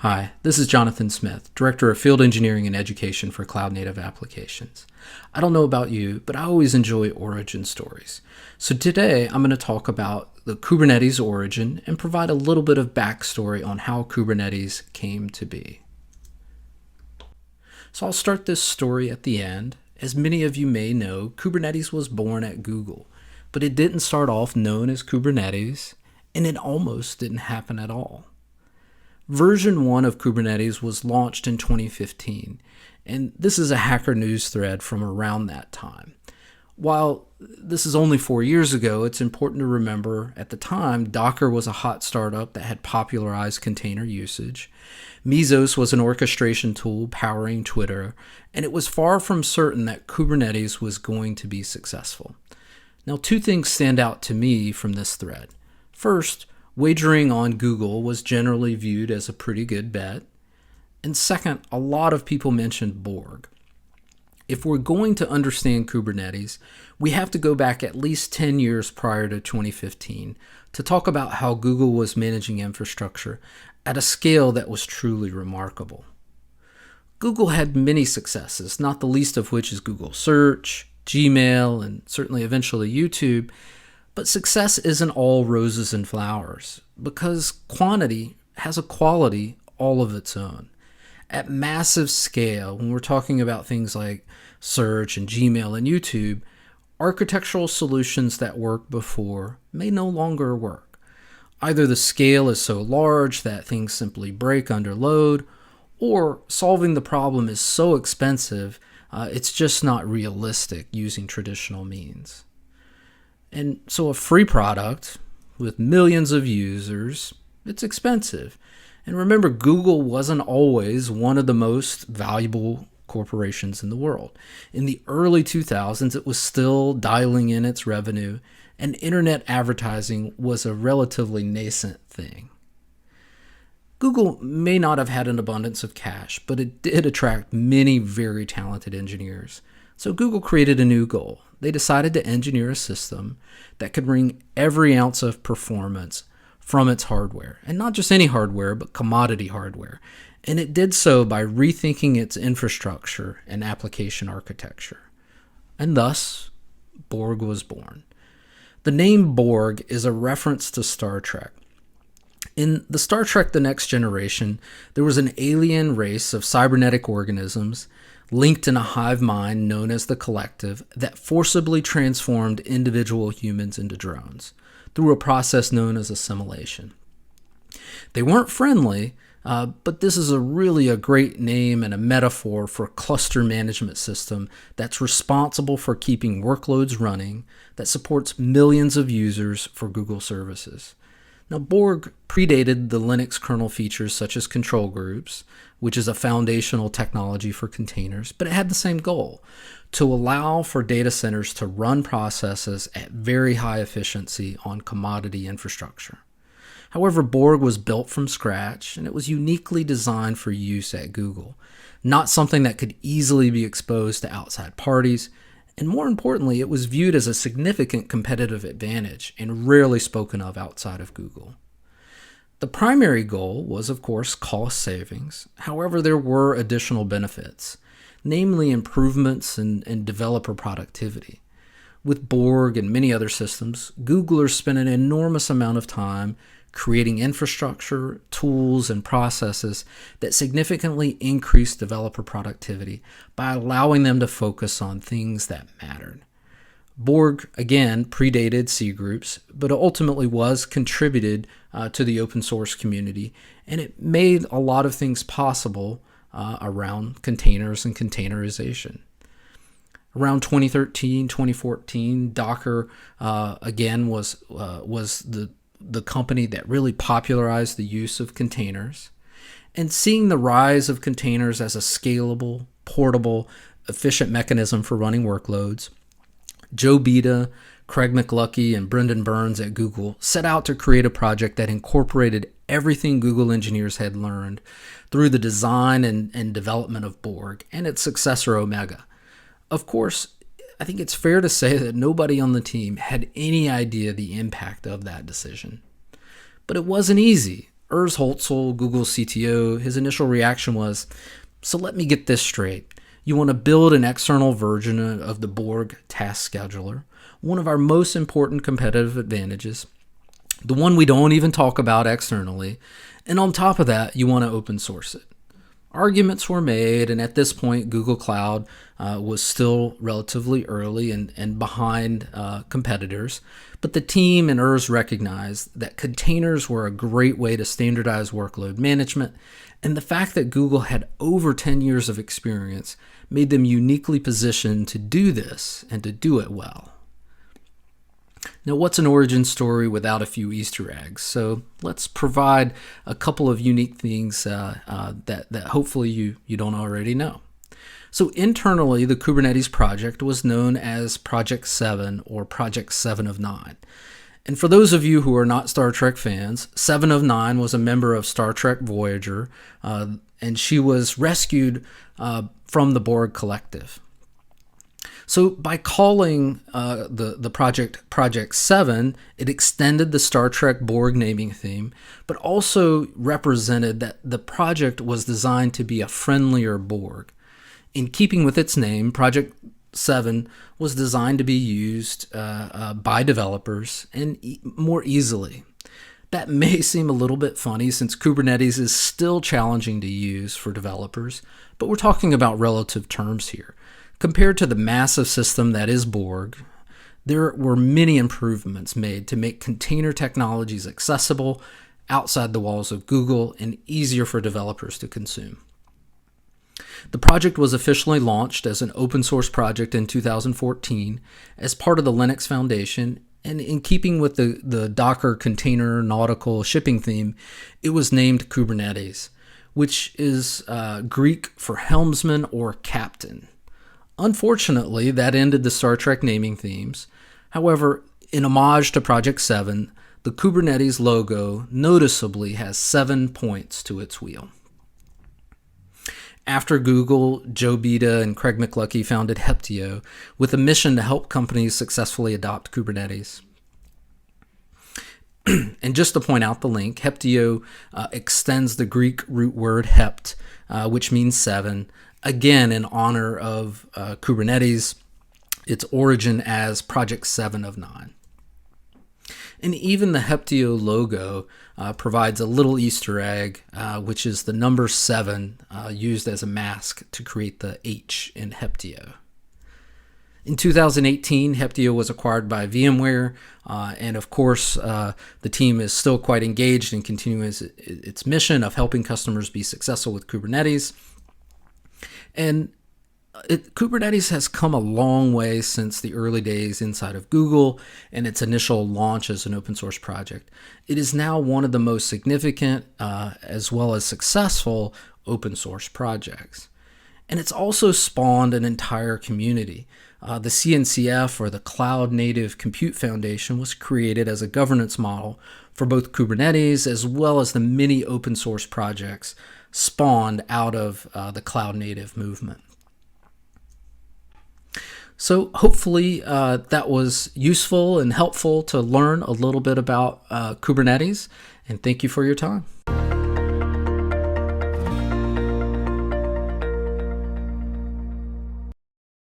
Hi, this is Jonathan Smith, Director of Field Engineering and Education for Cloud Native Applications. I don't know about you, but I always enjoy origin stories. So today I'm going to talk about the Kubernetes origin and provide a little bit of backstory on how Kubernetes came to be. So I'll start this story at the end. As many of you may know, Kubernetes was born at Google, but it didn't start off known as Kubernetes, and it almost didn't happen at all. Version 1 of Kubernetes was launched in 2015, and this is a Hacker News thread from around that time. While this is only 4 years ago, it's important to remember at the time, Docker was a hot startup that had popularized container usage. Mesos was an orchestration tool powering Twitter, and it was far from certain that Kubernetes was going to be successful. Now, two things stand out to me from this thread. First, wagering on Google was generally viewed as a pretty good bet. And second, a lot of people mentioned Borg. If we're going to understand Kubernetes, we have to go back at least 10 years prior to 2015 to talk about how Google was managing infrastructure at a scale that was truly remarkable. Google had many successes, not the least of which is Google Search, Gmail, and certainly eventually YouTube. But success isn't all roses and flowers, because quantity has a quality all of its own. At massive scale, when we're talking about things like search and Gmail and YouTube, architectural solutions that worked before may no longer work. Either the scale is so large that things simply break under load, or solving the problem is so expensive, it's just not realistic using traditional means. And so a free product with millions of users, it's expensive. And remember, Google wasn't always one of the most valuable corporations in the world. In the early 2000s, it was still dialing in its revenue, and internet advertising was a relatively nascent thing. Google may not have had an abundance of cash, but it did attract many very talented engineers. So Google created a new goal. They decided to engineer a system that could wring every ounce of performance from its hardware. And not just any hardware, but commodity hardware. And it did so by rethinking its infrastructure and application architecture. And thus, Borg was born. The name Borg is a reference to Star Trek. In the Star Trek The Next Generation, there was an alien race of cybernetic organisms linked in a hive mind known as the Collective that forcibly transformed individual humans into drones through a process known as assimilation. They weren't friendly, but this is really a great name and a metaphor for a cluster management system that's responsible for keeping workloads running that supports millions of users for Google services. Now, Borg predated the Linux kernel features such as control groups, which is a foundational technology for containers, but it had the same goal, to allow for data centers to run processes at very high efficiency on commodity infrastructure. However, Borg was built from scratch, and it was uniquely designed for use at Google, not something that could easily be exposed to outside parties. And more importantly, it was viewed as a significant competitive advantage and rarely spoken of outside of Google. The primary goal was, of course, cost savings. However, there were additional benefits, namely improvements in developer productivity. With Borg and many other systems, Googlers spent an enormous amount of time creating infrastructure, tools, and processes that significantly increased developer productivity by allowing them to focus on things that mattered. Borg, again, predated C groups, but ultimately was contributed to the open source community, and it made a lot of things possible around containers and containerization. Around 2013, 2014, Docker, again, was the company that really popularized the use of containers. And seeing the rise of containers as a scalable, portable, efficient mechanism for running workloads, Joe Beda, Craig McLuckie, and Brendan Burns at Google set out to create a project that incorporated everything Google engineers had learned through the design and development of Borg and its successor Omega. Of course, I think it's fair to say that nobody on the team had any idea the impact of that decision. But it wasn't easy. Urs Holtzel, Google's CTO, his initial reaction was, so let me get this straight. You want to build an external version of the Borg task scheduler, one of our most important competitive advantages, the one we don't even talk about externally, and on top of that, you want to open source it. Arguments were made, and at this point, Google Cloud was still relatively early and behind competitors. But the team and Urs recognized that containers were a great way to standardize workload management, and the fact that Google had over 10 years of experience made them uniquely positioned to do this and to do it well. Now, what's an origin story without a few Easter eggs? So let's provide a couple of unique things that hopefully you don't already know. So internally, the Kubernetes project was known as Project 7 or Project 7 of 9. And for those of you who are not Star Trek fans, 7 of 9 was a member of Star Trek Voyager, and she was rescued from the Borg Collective. So by calling the project Project 7, it extended the Star Trek Borg naming theme, but also represented that the project was designed to be a friendlier Borg. In keeping with its name, Project 7 was designed to be used by developers and more easily. That may seem a little bit funny since Kubernetes is still challenging to use for developers, but we're talking about relative terms here. Compared to the massive system that is Borg, there were many improvements made to make container technologies accessible outside the walls of Google and easier for developers to consume. The project was officially launched as an open source project in 2014 as part of the Linux Foundation, and in keeping with the Docker container nautical shipping theme, it was named Kubernetes, which is Greek for helmsman or captain. Unfortunately, that ended the Star Trek naming themes. However, in homage to Project 7, the Kubernetes logo noticeably has 7 points to its wheel. After Google, Joe Beda and Craig McLuckie founded Heptio with a mission to help companies successfully adopt Kubernetes. And just to point out the link, Heptio extends the Greek root word hept, which means 7, again in honor of Kubernetes, its origin as Project 7 of 9. And even the Heptio logo provides a little Easter egg, which is the number 7 used as a mask to create the H in Heptio. In 2018, Heptio was acquired by VMware, and of course, the team is still quite engaged in continuing its mission of helping customers be successful with Kubernetes. And Kubernetes has come a long way since the early days inside of Google and its initial launch as an open source project. It is now one of the most significant as well as successful open source projects. And it's also spawned an entire community. The CNCF, or the Cloud Native Compute Foundation, was created as a governance model for both Kubernetes as well as the many open source projects spawned out of the Cloud Native movement. So hopefully that was useful and helpful to learn a little bit about Kubernetes, and thank you for your time.